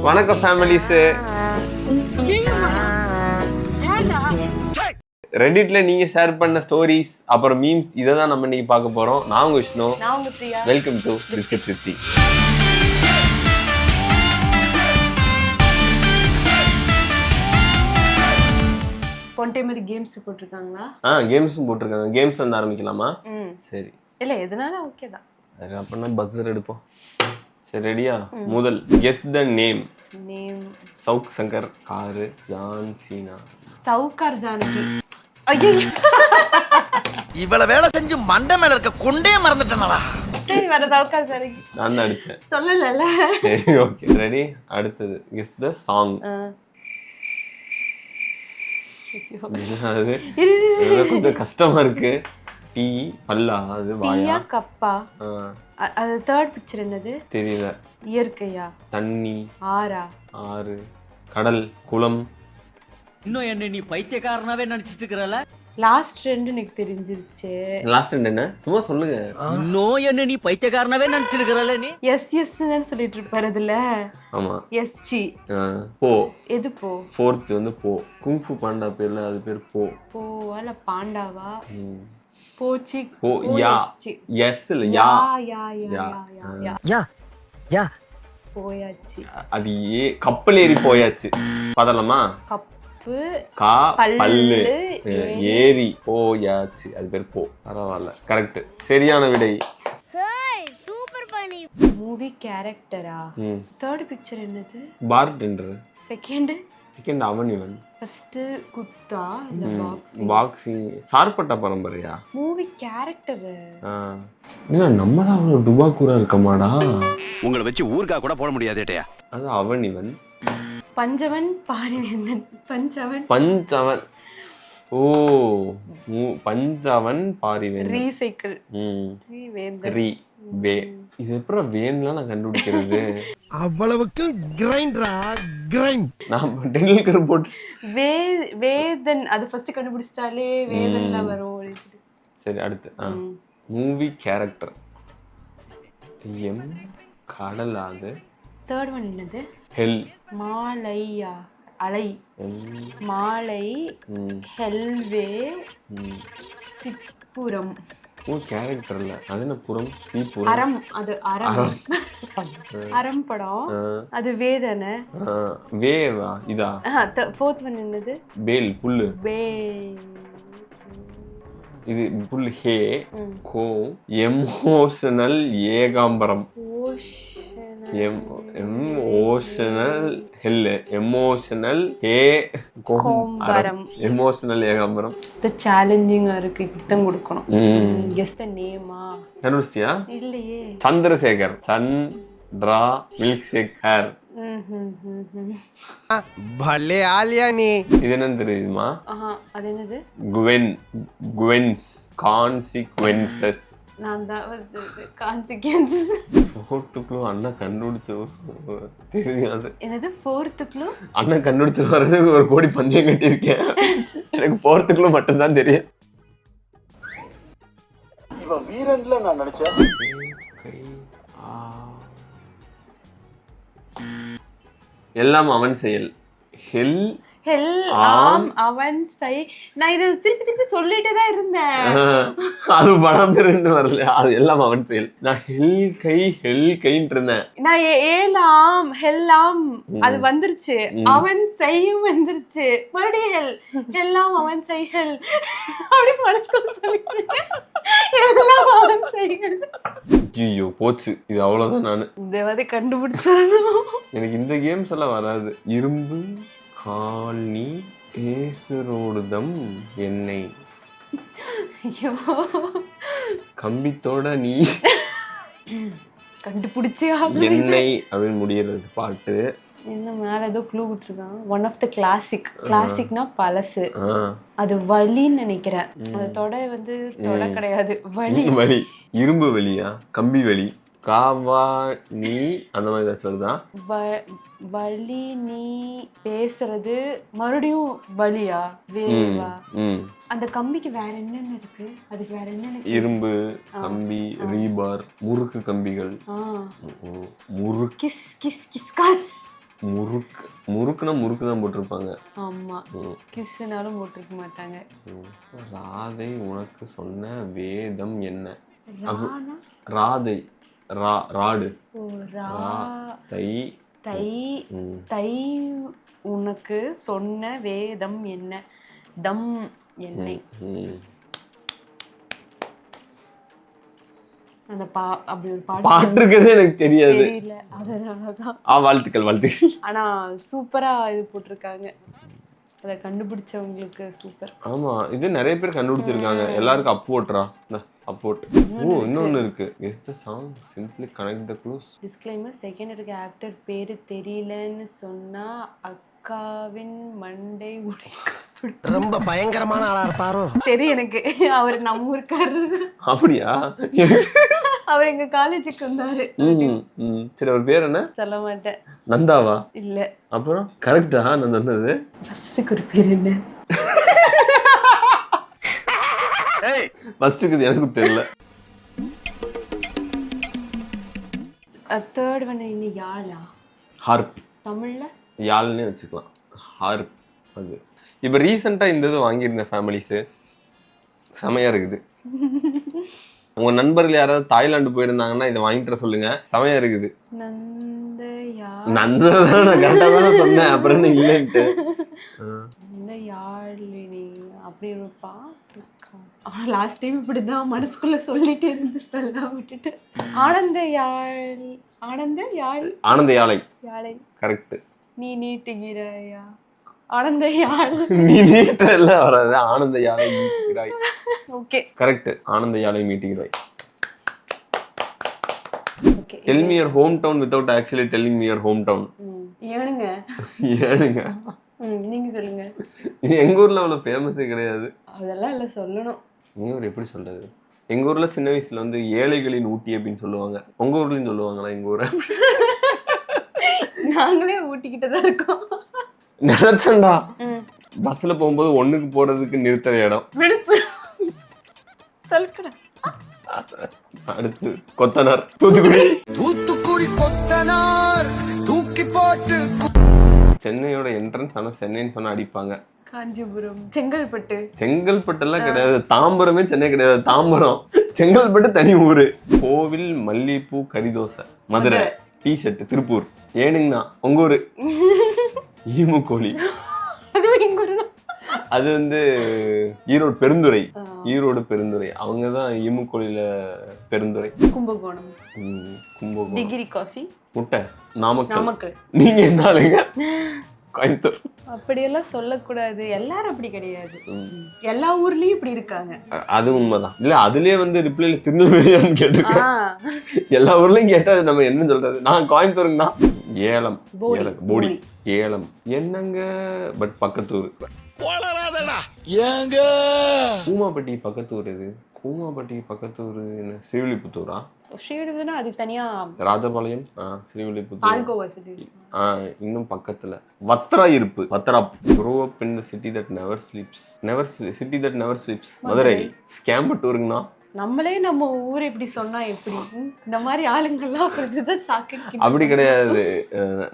வணக்கம் ஃபேமிலிஸ். ரெடிட்ல நீங்க ஷேர் பண்ண ஸ்டோரிஸ் அப்புறம் மீம்ஸ் இதை தான் நம்ம இன்னைக்கு பார்க்க போறோம். நான் உங்க Vishnu. Welcome to biscuit city. பொண்டே மாதிரி கேம்ஸ் போட்டுருக்காங்களா? கேம்ஸும் போட்டிருக்காங்க. கேம்ஸ் வந்து ஆரம்பிக்கலாமா? சரி, இல்ல எதனால ஓகே தான். அப்படின்னா பஸ்ஸர் எடுப்போம். சரி, ரெடியா? முதல் guess the name. Chowk Shankar, car, John Cena. Sowcar Janaki. ஐயோ, இவ்வளவு வேலை செஞ்சு மண்டை மேல இருக்க கொண்டே மறந்துட்டேனடா. சரி, வர சவுக்கார் ஜானகி நான் தான் அடிச்சேன். சொல்லல. சரி, ஓகே, ரெடி. அடுத்தது கெஸ் த சாங். அது கொஞ்சம் கஷ்டமா இருக்கு. டீ பல்லா, அது வாயா, கப்பா. அது தேர்ட் பிக்சர் என்னது தெரியல. இயற்கையா, தண்ணி, ஆறா, ஆறு, கடல், குளம். இன்னும் என்ன நீ பைத்தியக்காரனாவே நினைச்சிட்டு இருக்கறல? லாஸ்ட் ரெண்டு எனக்கு தெரிஞ்சிருச்சு. லாஸ்ட் ரெண்டு என்ன? சும்மா சொல்லுங்க. இன்னும் என்ன நீ பைத்தியக்காரனாவே நினைச்சிட்டு இருக்கறல? நீ எஸ் ன்னு சொல்லிட்டு இருப்பாரு அதுல. ஆமா, எஸ் சி. போ. எது போ? ஃபோர்த் வந்து போ. குங்ஃபு பாண்டா பேர்ல அது பேர் போ. போவால பாண்டாவா? போச்சி. போ யா. எஸ் இல்ல யா. யா யா யா யா யா. போயாச்சு. அது கப்பல் ஏறி போயாச்சு. பதலமா? கப்பு, கா, பல்லு, ஏரி, போயாச்சு. அது பேர் போ. பரவாயில்ல, கரெக்ட். சரியான விடை. மூவி கேரக்டரா? தேர்ட் பிக்சர் என்னது? பார்டெண்டர். செகண்ட் அவன் இவன். ஃபர்ஸ்ட் குத்தா இல்ல பாக்ஸிங்? பாக்ஸிங். சார்பட்ட பரம்பரையா? Movie character. என்ன நம்ம தான் அவ்வளவு டுபாக்கூரா இருக்கமாடா? உங்களை வச்சு ஊர்கா கூட போட முடியாதேட்டையா. அது அவன் இவன். பஞ்சவன் பாரிவேந்தன். பஞ்சவன். ஓ, பஞ்சவன் பாரிவேந்தன். ரீசைக்கிள். ரீ வே. இது எப்பறம் வேன்லாம் நான் கண்டுபிடிக்கிறது? அவ்வளவுக்கு கிரைண்டரா? கிரைண்ட். நான் டெண்டுல்கர் போட்டு வேதன் அது ஃபர்ஸ்ட் கண்டுபிடிச்சாலே வேதன்ல வரும். சரி, அடுத்து மூவி கேரக்டர். எம் கடலாது. தேர்ட் ஒன் என்னது? ஹெல். மாலையா? அலை. மாலை, ஹெல்வே, சிப்புரம். ஓ, கேரக்டர் இல்ல, அது என்ன புறம்? சீப்புரம். அறம். அது அறம். அறம் படம். அது வேதனை. வேவா இதா? ஃபோர்த் ஒன் என்னது? பேல், புல்லு. இது புல். ஹே, கோ, emotional Ekambaram. Emotional hell, emotional ஹே கோம்பரம், எமோஷனல் ஏகாம்பரம். இது சேலஞ்சிங்கா இருக்கு. இப்படிதான் கொடுக்கணும். கெஸ் த நேமா? கண்டுபிடிச்சியா? இல்லையே. Chandrasekar. Chandra milkshake hair. பல்லே ஆலியா நீ. இது என்னன்னு தெரியுமா? அது என்னது? குவென். குவென்ஸ். கான்சிக்வென்சஸ். நான் தான் கான்சிக்வென்சஸ். ஃபோர்த் க்ளூ அண்ணா கண்டுபிடிச்ச தெரியாது. என்னது ஃபோர்த் க்ளூ? அண்ணா கண்டுபிடிச்ச வரது ஒரு கோடி பந்தயம் கட்டியிருக்கேன். எனக்கு ஃபோர்த் க்ளூ மட்டும் தான் தெரியும். இவன் வீரன்ல நான் நினைச்சேன். எல்லாம் அவன் செயல். ஹெல் ஆம் அவன் சை. நான் இதை திருப்பி சொல்லிட்டே தான் இருந்தேன். அது படம் பேருன்னு வரல. அது எல்லாம் அவன் செயல். நான் ஹெல் கைன்னு இருந்தேன். நான் ஏலாம் ஹெல்லாம் அது வந்துருச்சு. அவன் செய்யும் வந்துருச்சு. மறுபடியும் ஹெல்லாம் அவன் செய்கள் அப்படி மனசுக்குள்ள சொல்லிட்டேன். எல்லாம் அவன் செய்கள். ஐயோ, போச்சு. இது அவ்வளவுதான். நானு தேவதை கண்டுபிடிச்சேன். எனக்கு இந்த கேம்ஸ் எல்லாம் வராது. இரும்பு, காலனி, ஏசுரோடுதம், எண்ணெய், கம்பித்தோட நீ கண்டுபிடிச்சே எண்ணெய் அப்படின்னு முடியறது பாட்டு. என்ன மேல ஏதோ க்ளூ விட்டுருக்கான். ஒன் ஆஃப் த கிளாசிக்னா பழசு. அது வலின்னு நினைக்கிறேன். அது தொடை வந்து தொடை கிடையாது, வலி. இரும்பு வலியா? கம்பி வலி. காவா நீ அந்த மாதிரி ஏதாச்சும் வருதா? வலி. நீ பேசுறது மறுபடியும் வலியா? வேவா? அந்த கம்பிக்கு வேற என்னென்ன இருக்கு? அதுக்கு வேற என்ன? இரும்பு கம்பி, ரீபார், முறுக்கு கம்பிகள். முறுக்கு. Kiss kiss Kiskal. முறுக்குனா முறுக்கு தான் போட்டிருப்பாங்க. ஆமா, கிஸ்னாலும் போட்டிருக்க மாட்டாங்க. ராதை உனக்கு சொன்ன வேதம் என்ன? ரானா ராதை ராடு ஓ ரா தை தை தை உனக்கு சொன்ன வேதம் என்ன? தம் எண்ணெய். அந்த அப்படி ஒரு பாட்டு இருக்கிறது எனக்கு தெரியாது. தெரியல, அதனாலதான். வாழ்த்துக்கள். ஆனா சூப்பரா இது போட்டிருக்காங்க, அதை கண்டுபிடிச்சவங்களுக்கு சூப்பர். ஆமா, இது நிறைய பேர் கண்டுபிடிச்சிருக்காங்க. எல்லாருக்கும் அப்போட்ரா அப்போட். இன்னொன்னு இருக்கு. Guess the song, simply connect the clues. Disclaimer, second இருக்க ஆக்டர் பேரு தெரியலன்னு சொன்னா அக்காவின் மண்டை உடைக்கப்படும். ரொம்ப பயங்கரமான ஆளா இருப்பாரோ? தெரியும் எனக்கு, அவர் நம்ம ஊருக்காரு. அப்படியா? அவர் எங்க காலேஜுக்கு வந்தாரு. சரி, அவர் பேர் என்ன? சொல்ல மாட்டேன். நந்தாவா? இல்ல. அப்புறம் கரெக்டா நான் சொன்னது? ஃபர்ஸ்ட்க்கு ஒரு பேர் என்ன? ஃபர்ஸ்ட்க்கு எனக்கு தெரியல. தேர்ட் ஒன் என்ன? யாழா? ஹார்ப். தமிழ்ல யாழ்னே வச்சுக்கலாம். ஹார்ப். அது இப்போ ரீசெண்டாக இந்த இது வாங்கியிருந்தேன் ஃபேமிலிஸு. செமையாக இருக்குது. உங்கள் நண்பர்கள் யாராவது தாய்லாந்து போயிருந்தாங்கன்னா இதை வாங்கிட்டு சொல்லுங்க, செமையாக இருக்குது. நந்ததான் நான் கரெக்டாக தானே சொன்னேன், அப்புறம் என்ன இல்லைன்ட்டு. அப்படி ஒரு பாட்டு லாஸ்ட் டைம் இப்படிதான் மனசுக்குள்ள சொல்லிட்டு இருந்து சொல்ல விட்டுட்டு. ஆனந்த யாழை கரெக்ட். நீ நீட்டுகிறாயா? ஆனந்த யாழ் நீ நீட்டல வராது. ஆனந்த யாழை மீட்டுகிறாய். Okay, correct. ஆனந்த யாழை மீட்டுகிறாய். Okay, tell me your hometown without actually telling me your hometown. ஏனுங்க நீங்க சொல்லுங்க. எங்க ஊர்ல அவ்வளவு ஃபேமஸே கிடையாது. அதெல்லாம் இல்ல, சொல்லணும். எங்க ஊர் எப்படி சொல்றது? எங்க ஊர்ல சின்ன வயசுல வந்து ஏழைகளின் ஊட்டி அப்படின்னு சொல்லுவாங்க. உங்க ஊர்லயும் சொல்லுவாங்களா எங்க ஊரை? நாங்களே ஊட்டிக்கிட்டு தான் இருக்கோம். நினைச்சண்டா பஸ்ல போகும்போது ஒண்ணுக்கு போறதுக்கு நிறுத்துற இடம் சொல்லுடா. அடுத்து கொத்தனார். தூத்துக்குடி கொத்தனார் தூக்கி போட்டு. சென்னையோட என்ட்ரன்ஸ். ஆனா சென்னைன்னு சொன்னா அடிப்பாங்க. காஞ்சிபுரம், செங்கல்பட்டு எல்லாம் கிடையாது. தாம்பரமே சென்னை கிடையாது. தாம்பரம், செங்கல்பட்டு தனி ஊரு. கோவில், மல்லிப்பூ, கறிதோசை, மதுரை, டீ ஷர்ட், திருப்பூர். ஏனுங்கண்ணா உங்க ஊரு? ஈமுக்கோழி. அது வந்து ஈரோடு பெருந்துறை. அவங்கதான் ஈமுக்கோழியில பெருந்துறை. கும்பகோணம், டிகிரி காஃபி, முட்டை, நாமக்கல். நீங்க என்ன ஆளுங்க? கோயம்புத்தூர். அப்படியெல்லாம் சொல்லக்கூடாது. எல்லாரும் அப்படி கிடையாது. எல்லா ஊர்லயும் இப்படி இருக்காங்க. அது உண்மைதான். இல்ல அதுலயே வந்து ரிப்ளைல திருநெல்வேலியான்னு கேட்டிருக்கேன். எல்லா ஊர்லயும் கேட்டா நம்ம என்ன சொல்றது? நான் கோயம்புத்தூருங்கண்ணா. ஏலம், போடி, ஏலம் என்னங்க, பட் பக்கத்தூர். கூமாப்பட்டி பக்கத்தூர். இது கூமாப்பட்டி பக்கத்தூர் என்ன? ஸ்ரீவில்லிபுத்தூரா? ஸ்ரீவில்லிபுத்தூர்னா அதுக்கு தனியா ராஜபாளையம். ஸ்ரீவில்லிபுத்தூர் இன்னும் பக்கத்துல. வத்ரா இருப்பு. Vadra. grow up in the city that never sleeps. Madurai. ஸ்கேம்பட்டூருங்கண்ணா. நம்மளே நம்ம ஊர் இப்படி சொன்னா எப்படி? இந்த மாதிரி ஆளுங்கள்லாம் அப்படி கிடையாது.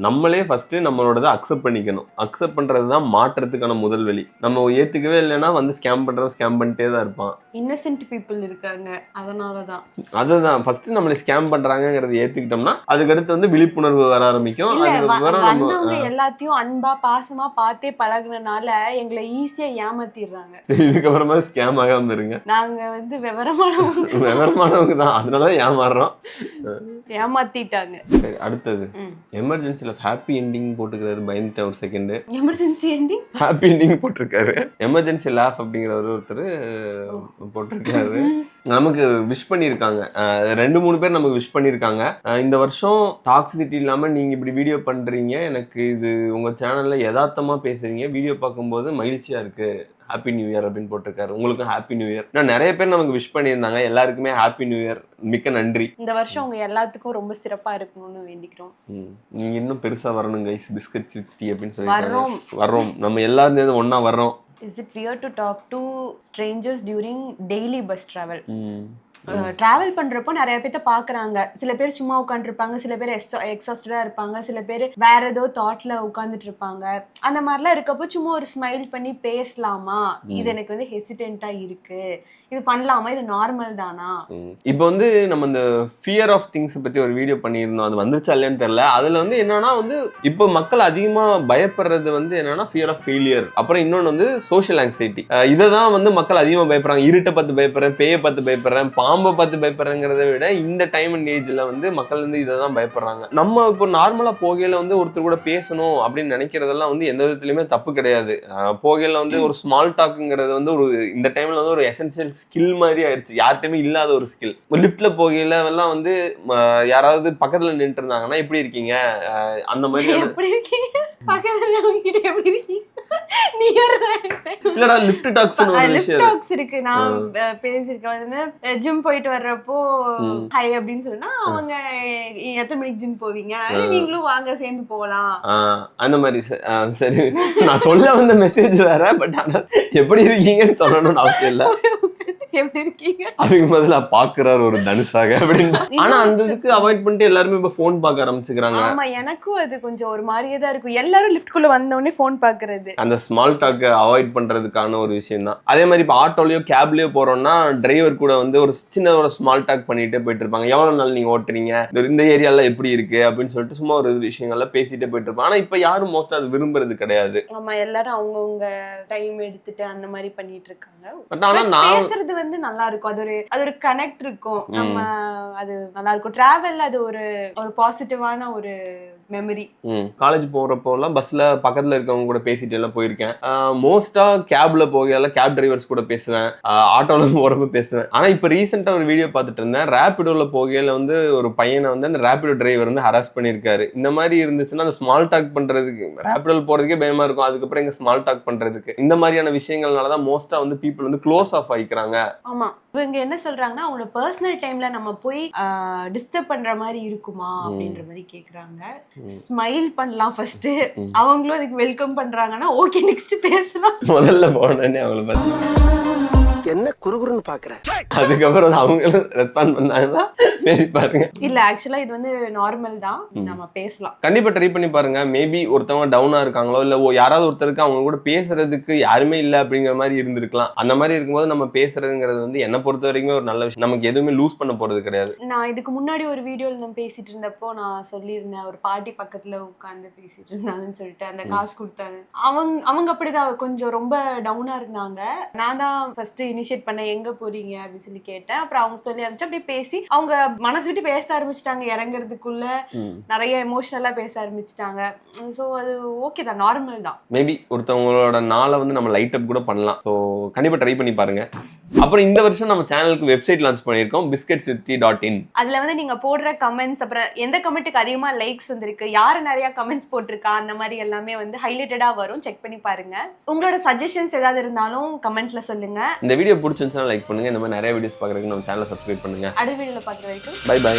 நம்மளே ஃபர்ஸ்ட் நம்மளோட அக்செப்ட் பண்ணிக்கணும். அக்செப்ட் பண்றதுதான் மாற்றத்துக்கான முதல் வழி. நம்ம ஏத்துக்கவே இல்லைன்னா வந்து ஸ்கேம் பண்ணிட்டே தான் இருப்பான். இன்னசென்ட் பீப்புள் இருக்காங்க, அதனாலதான். அதுதான் ஃபர்ஸ்ட் நம்மளை ஸ்கேம் பண்றாங்கிறத ஏத்துக்கிட்டோம்னா அதுக்கடுத்து வந்து விழிப்புணர்வு வர ஆரம்பிக்கும். வந்தவங்க எல்லாத்தையும் அன்பா பாசமா பார்த்தே பழகுனனால எங்களை ஈஸியா ஏமாத்திடுறாங்க. இதுக்கப்புறமா ஸ்கேம் ஆகாம இருங்க. நாங்க வந்து விவரமானவங்க தான், அதனாலதான் ஏமாறுறோம். ஏமாத்திட்டாங்க. சரி, அடுத்தது எமர்ஜென்சில ஹாப்பி எண்டிங் போட்டுக்கிறாரு. பயந்துட்டேன் ஒரு second. Emergency ending happy ending போட்டிருக்காரு. எமர்ஜென்சி லாஃப் அப்படிங்கிற ஒருத்தர் போட்டிருக்காரு. நமக்கு விஷ் பண்ணியிருக்காங்க. 2-3 பேர் நமக்கு விஷ் பண்ணியிருக்காங்க. இந்த வருஷம் டாக்ஸிசிட்டி இல்லாம நீங்க இப்படி வீடியோ பண்றீங்க, எனக்கு இது உங்க சேனல்ல யதார்த்தமா பேசுறீங்க, வீடியோ பார்க்கும்போது மகிழ்ச்சியா இருக்கு, ஹாப்பி நியூ இயர் அப்படின்னு போட்டிருக்காரு. உங்களுக்கும் ஹாப்பி நியூ இயர். இன்னும் நிறைய பேர் நமக்கு விஷ் பண்ணியிருந்தாங்க. எல்லாருக்குமே ஹாப்பி நியூ இயர். மிக்க நன்றி. இந்த வருஷம் உங்க எல்லாத்துக்கும் ரொம்ப சிறப்பா இருக்கணும்னு வேண்டிக்கிறோம். நீங்க இன்னும் பெருசா வரணும் கைஸ். பிஸ்கட்ஸ் வித் டீ அப்படின்னு சொல்லி வர்றோம். நம்ம எல்லாரும் சேர்ந்து ஒண்ணா வர்றோம். Is it weird to talk to strangers during daily bus travel? Travel பண்றப்போ நிறைய பேர்த்த பாக்குறாங்க. சில பேர் சும்மா உட்காந்துருப்பாங்க, சில பேர் எக்ஸாஸ்டடா இருப்பாங்க, சில பேர் வேற ஏதோ தாட்ல உட்காந்துட்டு இருப்பாங்க. அந்த மாதிரிலாம் இருக்கப்போ சும்மா ஒரு ஸ்மைல் பண்ணி பேசலாமா, இது எனக்கு வந்து ஹெசிடென்ட்டா இருக்கு, இது பண்ணலாமா, இது நார்மல் தானா? இப்போ வந்து நம்ம இந்த ஃபியர் ஆஃப் திங்ஸ் பத்தி ஒரு வீடியோ பண்ணியிருந்தோம், அது வந்துருச்சா இல்லையான்னு தெரியல. அதுல வந்து என்னன்னா வந்து இப்போ மக்கள் அதிகமா பயப்படுறது வந்து என்னன்னா ஃபியர் ஆஃப் ஃபெயிலியர், அப்புறம் இன்னொன்று வந்து சோஷியல் ஆங்ஸைட்டி. இதை தான் வந்து மக்கள் அதிகமாக பயப்படுறாங்க. இருட்டை பார்த்து பயப்படுறேன், பேயை பார்த்து பயப்படுறேன், பாம்பை பார்த்து பயப்படுறேங்கிறத விட இந்த டைம் அண்ட் ஏஜ்ல வந்து மக்கள் வந்து இதை தான் பயப்படுறாங்க. நம்ம இப்போ நார்மலா போகையில வந்து ஒருத்தர் கூட பேசணும் அப்படின்னு நினைக்கிறதெல்லாம் வந்து எந்த விதத்துலயுமே தப்பு கிடையாது. போகையில வந்து ஒரு ஸ்மால் டாக்குங்கிறது வந்து ஒரு இந்த டைம்ல வந்து ஒரு எசென்சியல் ஸ்கில் மாதிரி ஆயிடுச்சு, யார்கிட்டயுமே இல்லாத ஒரு ஸ்கில். லிஃப்ட்ல போகையில எல்லாம் வந்து யாராவது பக்கத்துல நின்று இருந்தாங்கன்னா எப்படி இருக்கீங்க அந்த மாதிரி எப்படி இருக்கீங்க, பக்கத்துல உங்ககிட்ட எப்படி இருக்கீங்க, இல்லடா லிஃப்ட் டாக்ஸ் லிஃப்ட் டாக்ஸ் இருக்கு. நான் பேசியிருக்கேன் வந்து ஜிம் போயிட்டு வர்றப்போ ஹை அப்படின்னு சொன்னா அவங்க எத்தனை மணிக்கு ஜிம் போவீங்க, நீங்களும் வாங்க சேர்ந்து போகலாம் அந்த மாதிரி. சரி, நான் சொல்ல வந்த மெசேஜ் வேற, பட் ஆனா எப்படி இருக்கீங்கன்னு சொல்லணும்னு அவசியம் இல்ல. எப்படி இருக்கீங்க அதுக்கு பதிலா பாக்குறாரு ஒரு தனுஷாக அப்படின்னு. ஆனா அந்த இதுக்கு அவாய்ட் பண்ணிட்டு எல்லாருமே இப்ப போன் பார்க்க ஆரம்பிச்சுக்கிறாங்க. ஆமா, எனக்கும் அது கொஞ்சம் ஒரு மாதிரியே தான் இருக்கும். எல்லாரும் லிஃப்ட் குள்ள வந்த உடனே போன் பாக்குறது, அந்த ஸ்மால் டாக் அவாய்ட் பண்றதுக்கான ஒரு விஷயம் தான். அதே மாதிரி இப்ப ஆட்டோலயோ கேப்லயோ போறோம்னா டிரைவர் கூட வந்து ஒரு சின்ன ஒரு ஸ்மால் டாக் பண்ணிட்டே போயிட்டு இருப்பாங்க. எவ்வளவு நாள் நீங்க ஓட்டுறீங்க, இந்த ஏரியால எப்படி இருக்கு அப்படின்னு சொல்லிட்டு சும்மா ஒரு விஷயங்கள்ல பேசிட்டே போயிட்டு இருப்பாங்க. ஆனா இப்ப யாரும் மோஸ்டா அது விரும்புறது கிடையாது. ஆமா, எல்லாரும் அவங்கவுங்க டைம் எடுத்துட்டு அந்த மாதிரி பண்ணிட்டு இருக்காங்க. பட் ஆனா நான் பேசுறது வந்து நல்லா இருக்கும், அது ஒரு கனெக்ட் இருக்கும், நம்ம அது நல்லா இருக்கும். டிராவல்ல அது ஒரு பாசிட்டிவான ஒரு மெமரி. காலேஜ் போறப்போ எல்லாம் பஸ்ல பக்கத்துல இருக்கவங்க கூட பேசிட்டு எல்லாம் போயிருக்கேன். மோஸ்டா கேப்ல போகையில கேப் டிரைவர்ஸ் கூட பேசுவேன், ஆட்டோல போறப்ப பேசுவேன். ஆனா இப்ப ரீசெண்டா ஒரு வீடியோ பார்த்துட்டு இருந்தேன், ரேபிடோல போகையில வந்து ஒரு பையனை வந்து அந்த ரேபிடோ டிரைவர் வந்து ஹராஸ் பண்ணிருக்காரு. இந்த மாதிரி இருந்துச்சுன்னா அந்த ஸ்மால் டாக் பண்றதுக்கு, ரேபிடோல போறதுக்கே பயமா இருக்கும், அதுக்கப்புறம் எங்க ஸ்மால் டாக் பண்றதுக்கு. இந்த மாதிரியான விஷயங்கள்னாலதான் மோஸ்டா வந்து பீப்புள் வந்து க்ளோஸ் ஆஃப் ஆயிக்கிறாங்க. ஆமா, இவங்க என்ன சொல்றாங்கன்னா அவங்களோட பர்சனல் டைம்ல நம்ம போய் டிஸ்டர்ப் பண்ற மாதிரி இருக்குமா அப்படின்ற மாதிரி கேக்குறாங்க. ஸ்மைல் பண்ணலாம் ஃபர்ஸ்ட், அவங்களும் அதுக்கு வெல்கம் பண்றாங்கன்னா ஓகே நெக்ஸ்ட் பேசலாம். முதல்ல போனே அவங்கள பார்த்து என்ன குறுகுறுன்னு பாக்குற, அதுக்கப்புறம் அவங்களும் ரெஸ்பாண்ட் பண்ணாங்கன்னா பேசி பாருங்க. இல்ல ஆக்சுவலா இது வந்து நார்மல் தான், நம்ம பேசலாம். கண்டிப்பா ட்ரை பண்ணி பாருங்க. மேபி ஒருத்தவங்க டவுனா இருக்காங்களோ இல்ல யாராவது ஒருத்தருக்கு அவங்க கூட பேசுறதுக்கு யாருமே இல்ல அப்படிங்கிற மாதிரி இருந்திருக்கலாம். அந்த மாதிரி இருக்கும்போது நம்ம பேசுறதுங்கிறது வந்து என்ன பொறுத்த வரைக்கும் ஒரு நல்ல விஷயம். நமக்கு எதுவுமே லூஸ் பண்ண போறது கிடையாது. நான் இதுக்கு முன்னாடி ஒரு வீடியோல நான் பேசிட்டு இருந்தப்போ நான் சொல்லியிருந்தேன், ஒரு பாட்டி பக்கத்துல உட்காந்து பேசிட்டு இருந்தாங்கன்னு சொல்லிட்டு அந்த காசு கொடுத்தாங்க. அவங்க அப்படிதான் கொஞ்சம் ரொம்ப டவுனா இருந்தாங்க. நான் தான் ஃபர்ஸ்ட் இனிஷியேட் பண்ண, எங்க போறீங்க அப்படின்னு சொல்லி கேட்டேன். அப்புறம் அவங்க சொல்லி ஆரம்பிச்சு அப்படியே பேசி அவங்க மனசு விட்டு பேச ஆரம்பிச்சிட்டாங்க. இறங்குறதுக்குள்ள நிறைய எமோஷனலா பேச ஆரம்பிச்சிட்டாங்க. ஸோ அது ஓகே தான், நார்மல் தான். மேபி ஒருத்தவங்களோட நாளை வந்து நம்ம லைட் அப் கூட பண்ணலாம். ஸோ கண்டிப்பா ட்ரை பண்ணி பாருங்க. அப்புறம் இந்த வருஷம் நம்ம சேனலுக்கு வெப்சைட் லான்ச் பண்ணியிருக்கோம், biscuitswithtea.in. அதுல வந்து நீங்க போடுற கமெண்ட்ஸ், அப்புறம் எந்த கமெண்ட்டுக்கு அதிகமா லைக்ஸ் வந்திருக்கு, யாரு நிறைய கமெண்ட்ஸ் போட்டிருக்கா, அந்த மாதிரி எல்லாமே வந்து ஹைலைட்டடா வரும், செக் பண்ணி பாருங்க. உங்களோட சஜஷன்ஸ் ஏதாவது இருந்தாலும் கமெண்ட்ல சொல்லுங்க. இந்த வீடியோ பிடிச்சிருந்துச்சுன்னா லைக் பண்ணுங்க. இந்த மாதிரி நிறைய வீடியோஸ் பார்க்கறதுக்கு நம்ம சேனலை சப்ஸ்கிரைப் பண்ணுங்க. அடுத்த வீடியோல பார்க்குற வரைக்கும் பை பை.